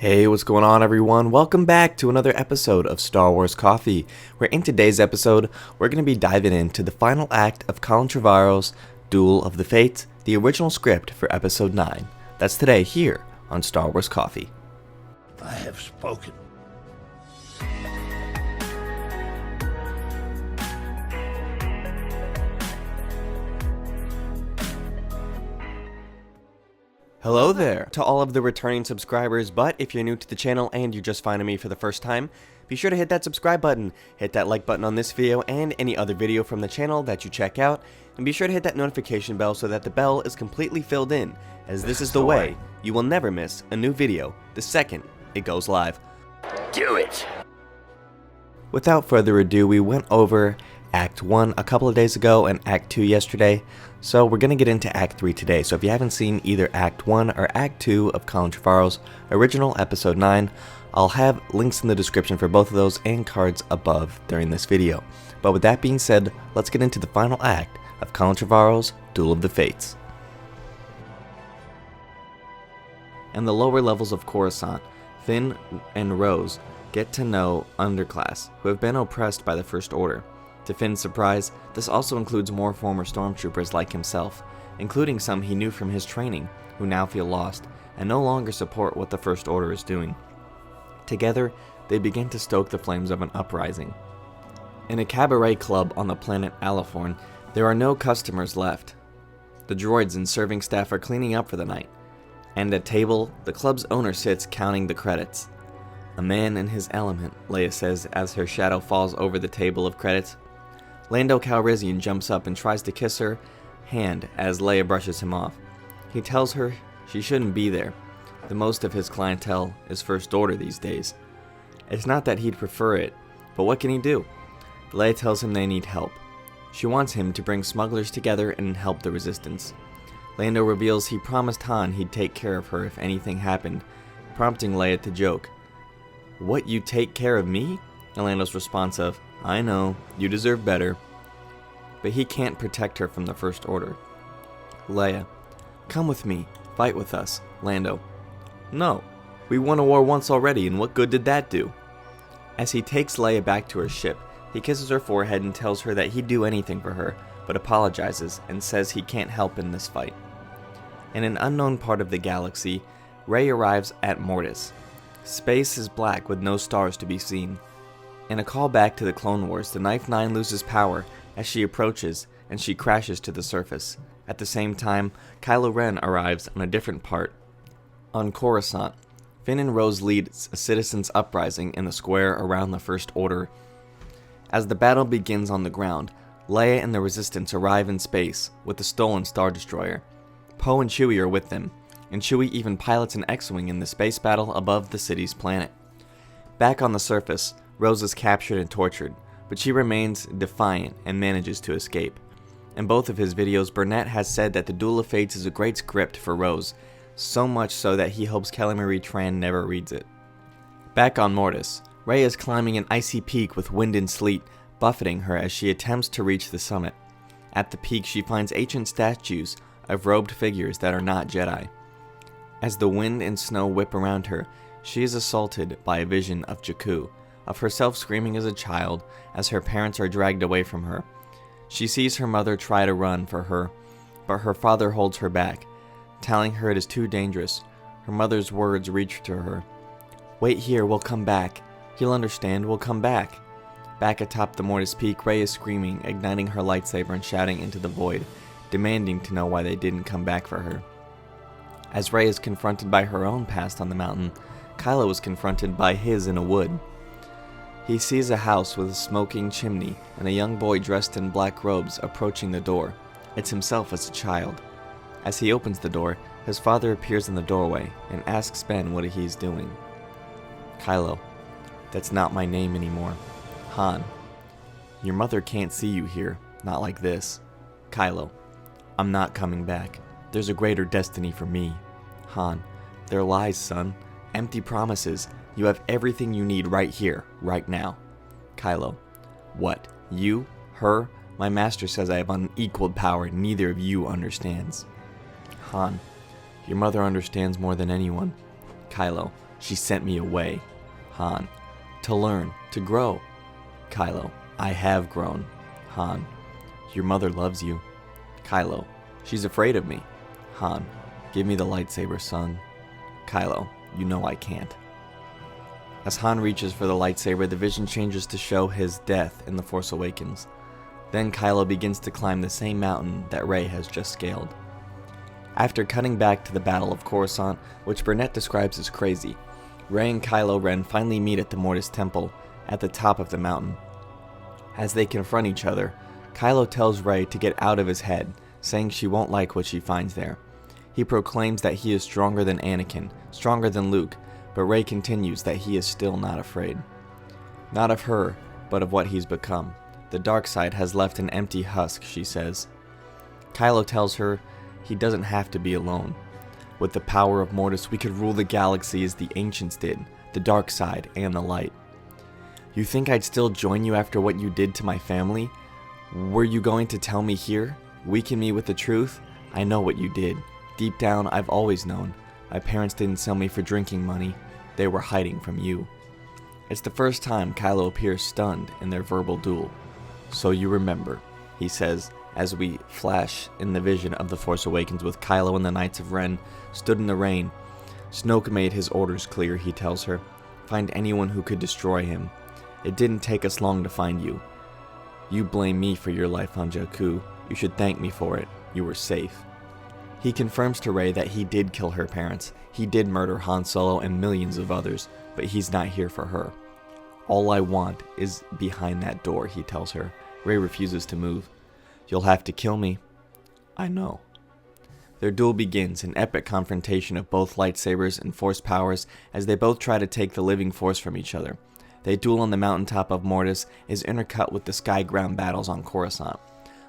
Hey, what's going on everyone? Welcome back to another episode of Star Wars Coffee, where in today's episode, we're going to be diving into the final act of Colin Trevorrow's Duel of the Fates, the original script for Episode 9. That's today here on Star Wars Coffee. I have spoken. Hello there to all of the returning subscribers, but if you're new to the channel and you're just finding me for the first time, be sure to hit that subscribe button, hit that like button on this video and any other video from the channel that you check out, and be sure to hit that notification bell so that the bell is completely filled in, as this is the way you will never miss a new video the second it goes live. Do it! Without further ado, we went over Act 1 a couple of days ago and Act 2 yesterday, so we're going to get into Act 3 today. So if you haven't seen either Act 1 or Act 2 of Colin Trevorrow's original Episode 9, I'll have links in the description for both of those and cards above during this video. But with that being said, let's get into the final act of Colin Trevorrow's Duel of the Fates. In the lower levels of Coruscant, Finn and Rose get to know underclass who have been oppressed by the First Order. To Finn's surprise, this also includes more former stormtroopers like himself, including some he knew from his training, who now feel lost and no longer support what the First Order is doing. Together, they begin to stoke the flames of an uprising. In a cabaret club on the planet Aliforn, there are no customers left. The droids and serving staff are cleaning up for the night, and at table, the club's owner sits counting the credits. "A man in his element," Leia says as her shadow falls over the table of credits. Lando Calrissian jumps up and tries to kiss her hand as Leia brushes him off. He tells her she shouldn't be there. The most of his clientele is First Order these days. It's not that he'd prefer it, but what can he do? Leia tells him they need help. She wants him to bring smugglers together and help the Resistance. Lando reveals he promised Han he'd take care of her if anything happened, prompting Leia to joke. "What, you take care of me?" And Lando's response of, "I know, you deserve better." But he can't protect her from the First Order. Leia, "Come with me, fight with us." Lando, "No, we won a war once already, and what good did that do?" As he takes Leia back to her ship, he kisses her forehead and tells her that he'd do anything for her, but apologizes and says he can't help in this fight. In an unknown part of the galaxy, Rey arrives at Mortis. Space is black with no stars to be seen. In a callback to the Clone Wars, the Knife 9 loses power as she approaches and she crashes to the surface. At the same time, Kylo Ren arrives on a different part. On Coruscant, Finn and Rose lead a citizens' uprising in the square around the First Order. As the battle begins on the ground, Leia and the Resistance arrive in space with the stolen Star Destroyer. Poe and Chewie are with them, and Chewie even pilots an X-Wing in the space battle above the city's planet. Back on the surface, Rose is captured and tortured, but she remains defiant and manages to escape. In both of his videos, Burnett has said that the Duel of Fates is a great script for Rose, so much so that he hopes Kelly Marie Tran never reads it. Back on Mortis, Rey is climbing an icy peak with wind and sleet, buffeting her as she attempts to reach the summit. At the peak, she finds ancient statues of robed figures that are not Jedi. As the wind and snow whip around her, she is assaulted by a vision of Jakku, of herself screaming as a child as her parents are dragged away from her. She sees her mother try to run for her, but her father holds her back, telling her it is too dangerous. Her mother's words reach to her. "Wait here, we'll come back. He'll understand, we'll come back." Back atop the Mortis Peak, Rey is screaming, igniting her lightsaber and shouting into the void, demanding to know why they didn't come back for her. As Rey is confronted by her own past on the mountain, Kylo is confronted by his in a wood. He sees a house with a smoking chimney and a young boy dressed in black robes approaching the door. It's himself as a child. As he opens the door, his father appears in the doorway and asks Ben what he's doing. Kylo, "That's not my name anymore." Han, "Your mother can't see you here, not like this." Kylo, "I'm not coming back. There's a greater destiny for me." Han, "They're lies, son. Empty promises. You have everything you need right here, right now." Kylo, "What? You? Her? My master says I have unequaled power neither of you understands." Han, "Your mother understands more than anyone." Kylo, She sent me away. Han. To learn, to grow. Kylo. I have grown. Han. Your mother loves you. Kylo. She's afraid of me. Han. Give me the lightsaber, son. Kylo. You know I can't. As Han reaches for the lightsaber, the vision changes to show his death in The Force Awakens. Then Kylo begins to climb the same mountain that Rey has just scaled. After cutting back to the Battle of Coruscant, which Burnett describes as crazy, Rey and Kylo Ren finally meet at the Mortis Temple at the top of the mountain. As they confront each other, Kylo tells Rey to get out of his head, saying she won't like what she finds there. He proclaims that he is stronger than Anakin, stronger than Luke, but Rey continues that he is still not afraid. Not of her, but of what he's become. The dark side has left an empty husk, she says. Kylo tells her he doesn't have to be alone. With the power of Mortis, we could rule the galaxy as the ancients did, the dark side and the light. You think I'd still join you after what you did to my family? Were you going to tell me here? Weaken me with the truth? I know what you did. Deep down, I've always known. My parents didn't sell me for drinking money. They were hiding from you. It's the first time Kylo appears stunned in their verbal duel. So you remember, he says, as we flash in the vision of The Force Awakens with Kylo and the Knights of Ren stood in the rain. Snoke made his orders clear, he tells her. Find anyone who could destroy him. It didn't take us long to find you. You blame me for your life on Jakku. You should thank me for it. You were safe. He confirms to Rey that he did kill her parents. He did murder Han Solo and millions of others, but he's not here for her. All I want is behind that door, he tells her. Rey refuses to move. You'll have to kill me. I know. Their duel begins, an epic confrontation of both lightsabers and force powers as they both try to take the living force from each other. They duel on the mountaintop of Mortis is intercut with the sky-ground battles on Coruscant.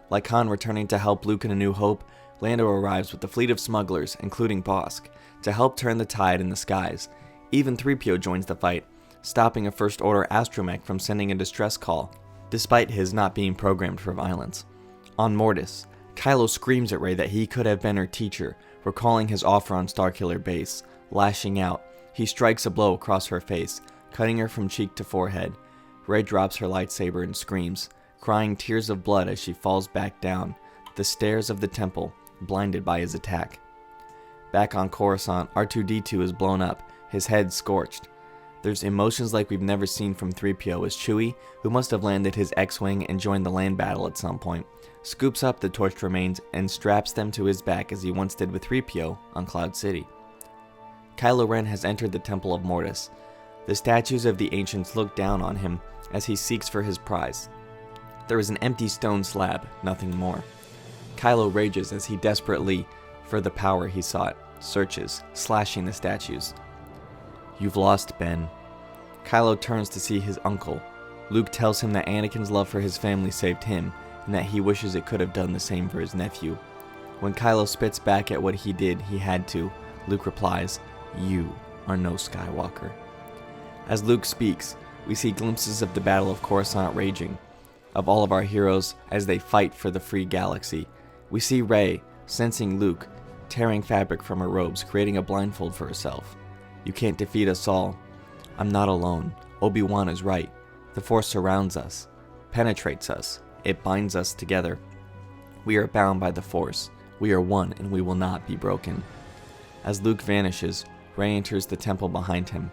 Like Han returning to help Luke in A New Hope, Lando arrives with a fleet of smugglers, including Bossk, to help turn the tide in the skies. Even 3PO joins the fight, stopping a First Order astromech from sending a distress call, despite his not being programmed for violence. On Mortis, Kylo screams at Rey that he could have been her teacher, recalling his offer on Starkiller Base. Lashing out, he strikes a blow across her face, cutting her from cheek to forehead. Rey drops her lightsaber and screams, crying tears of blood as she falls back down the stairs of the temple, blinded by his attack. Back on Coruscant, R2-D2 is blown up, his head scorched. There's emotions like we've never seen from 3PO as Chewie, who must have landed his X-Wing and joined the land battle at some point, scoops up the torched remains and straps them to his back as he once did with 3PO on Cloud City. Kylo Ren has entered the Temple of Mortis. The statues of the ancients look down on him as he seeks for his prize. There is an empty stone slab, nothing more. Kylo rages as he desperately, for the power he sought, searches, slashing the statues. You've lost, Ben. Kylo turns to see his uncle. Luke tells him that Anakin's love for his family saved him, and that he wishes it could have done the same for his nephew. When Kylo spits back at what he did, he had to, Luke replies, You are no Skywalker. As Luke speaks, we see glimpses of the Battle of Coruscant raging, of all of our heroes as they fight for the free galaxy. We see Rey, sensing Luke, tearing fabric from her robes, creating a blindfold for herself. You can't defeat us all. I'm not alone. Obi-Wan is right. The Force surrounds us, penetrates us. It binds us together. We are bound by the Force. We are one and we will not be broken. As Luke vanishes, Rey enters the temple behind him.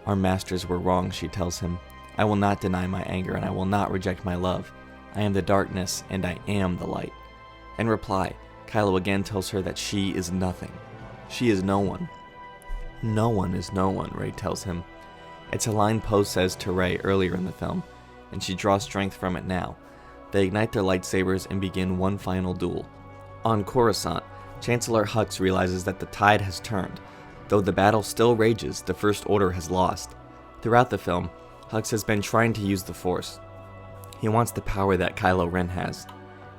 Our masters were wrong, she tells him. I will not deny my anger and I will not reject my love. I am the darkness and I am the light. In reply, Kylo again tells her that she is nothing. She is no one. No one is no one, Rey tells him. It's a line Poe says to Rey earlier in the film, and she draws strength from it now. They ignite their lightsabers and begin one final duel. On Coruscant, Chancellor Hux realizes that the tide has turned. Though the battle still rages, the First Order has lost. Throughout the film, Hux has been trying to use the Force. He wants the power that Kylo Ren has.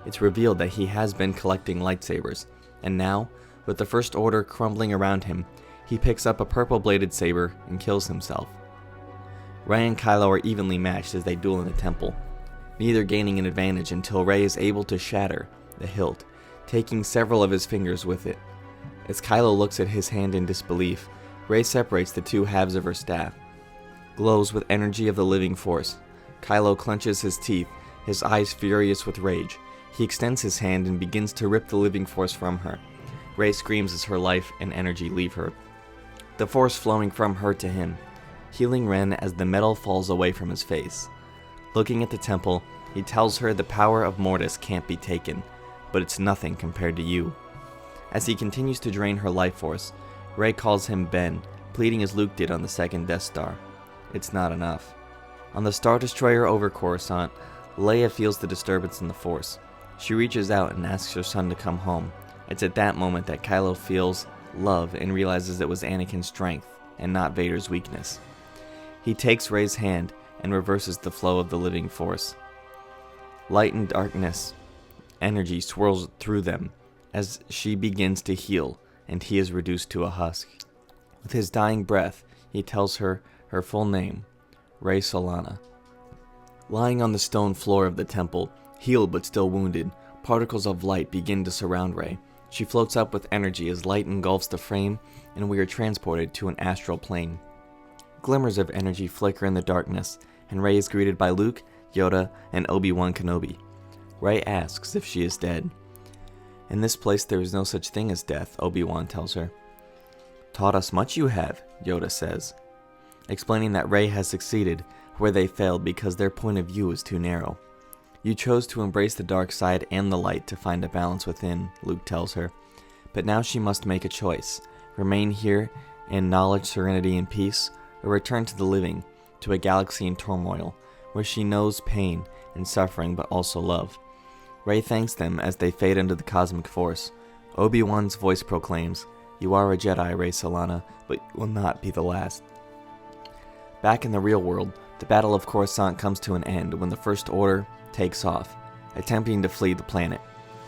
It's revealed that he has been collecting lightsabers, and now, with the First Order crumbling around him, he picks up a purple-bladed saber and kills himself. Rey and Kylo are evenly matched as they duel in the temple, neither gaining an advantage until Rey is able to shatter the hilt, taking several of his fingers with it. As Kylo looks at his hand in disbelief, Rey separates the two halves of her staff, glows with energy of the living force. Kylo clenches his teeth, his eyes furious with rage. He extends his hand and begins to rip the living force from her. Rey screams as her life and energy leave her, the force flowing from her to him, healing Ren as the metal falls away from his face. Looking at the temple, he tells her the power of Mortis can't be taken, but it's nothing compared to you. As he continues to drain her life force, Rey calls him Ben, pleading as Luke did on the second Death Star. It's not enough. On the Star Destroyer over Coruscant, Leia feels the disturbance in the Force. She reaches out and asks her son to come home. It's at that moment that Kylo feels love and realizes it was Anakin's strength and not Vader's weakness. He takes Rey's hand and reverses the flow of the living Force. Light and darkness, energy swirls through them as she begins to heal and he is reduced to a husk. With his dying breath, he tells her her full name, Rey Solana. Lying on the stone floor of the temple, healed but still wounded, particles of light begin to surround Rey. She floats up with energy as light engulfs the frame, and we are transported to an astral plane. Glimmers of energy flicker in the darkness, and Rey is greeted by Luke, Yoda, and Obi-Wan Kenobi. Rey asks if she is dead. In this place there is no such thing as death, Obi-Wan tells her. Taught us much you have, Yoda says, explaining that Rey has succeeded where they failed because their point of view is too narrow. You chose to embrace the dark side and the light to find a balance within, Luke tells her. But now she must make a choice. Remain here in knowledge, serenity, and peace, or return to the living, to a galaxy in turmoil, where she knows pain and suffering but also love. Rey thanks them as they fade into the cosmic force. Obi-Wan's voice proclaims, "You are a Jedi, Rey Solana, but you will not be the last." Back in the real world, the Battle of Coruscant comes to an end when the First Order takes off, attempting to flee the planet.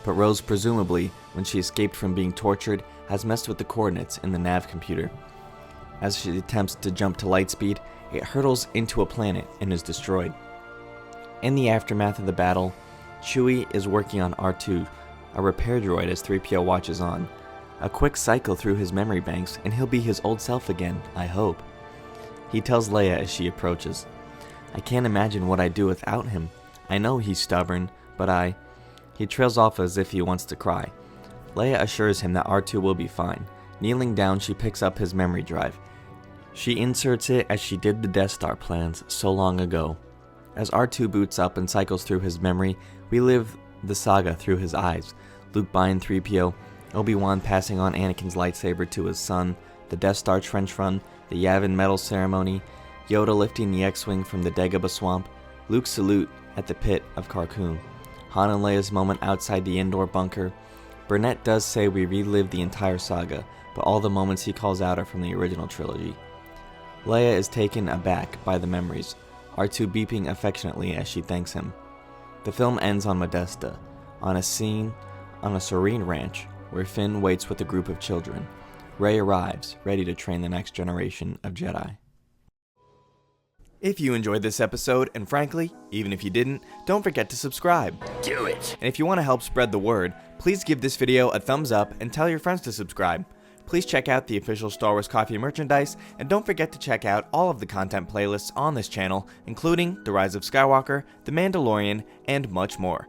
But Rose, presumably, when she escaped from being tortured, has messed with the coordinates in the nav computer. As she attempts to jump to light speed, it hurtles into a planet and is destroyed. In the aftermath of the battle, Chewie is working on R2, a repair droid as 3PO watches on. A quick cycle through his memory banks and he'll be his old self again, I hope. He tells Leia as she approaches, "I can't imagine what I'd do without him. I know he's stubborn, but He trails off as if he wants to cry. Leia assures him that R2 will be fine. Kneeling down, she picks up his memory drive. She inserts it as she did the Death Star plans so long ago. As R2 boots up and cycles through his memory, we live the saga through his eyes. Luke buying 3PO, Obi-Wan passing on Anakin's lightsaber to his son, the Death Star trench run, the Yavin medal ceremony, Yoda lifting the X-Wing from the Dagobah swamp, Luke's salute at the pit of Carkoon, Han and Leia's moment outside the indoor bunker. Burnett does say we relived the entire saga, but all the moments he calls out are from the original trilogy. Leia is taken aback by the memories, R2 beeping affectionately as she thanks him. The film ends on Modesta, on a scene on a serene ranch where Finn waits with a group of children. Rey arrives, ready to train the next generation of Jedi. If you enjoyed this episode, and frankly, even if you didn't, don't forget to subscribe. Do it! And if you want to help spread the word, please give this video a thumbs up and tell your friends to subscribe. Please check out the official Star Wars Coffee merchandise, and don't forget to check out all of the content playlists on this channel, including The Rise of Skywalker, The Mandalorian, and much more.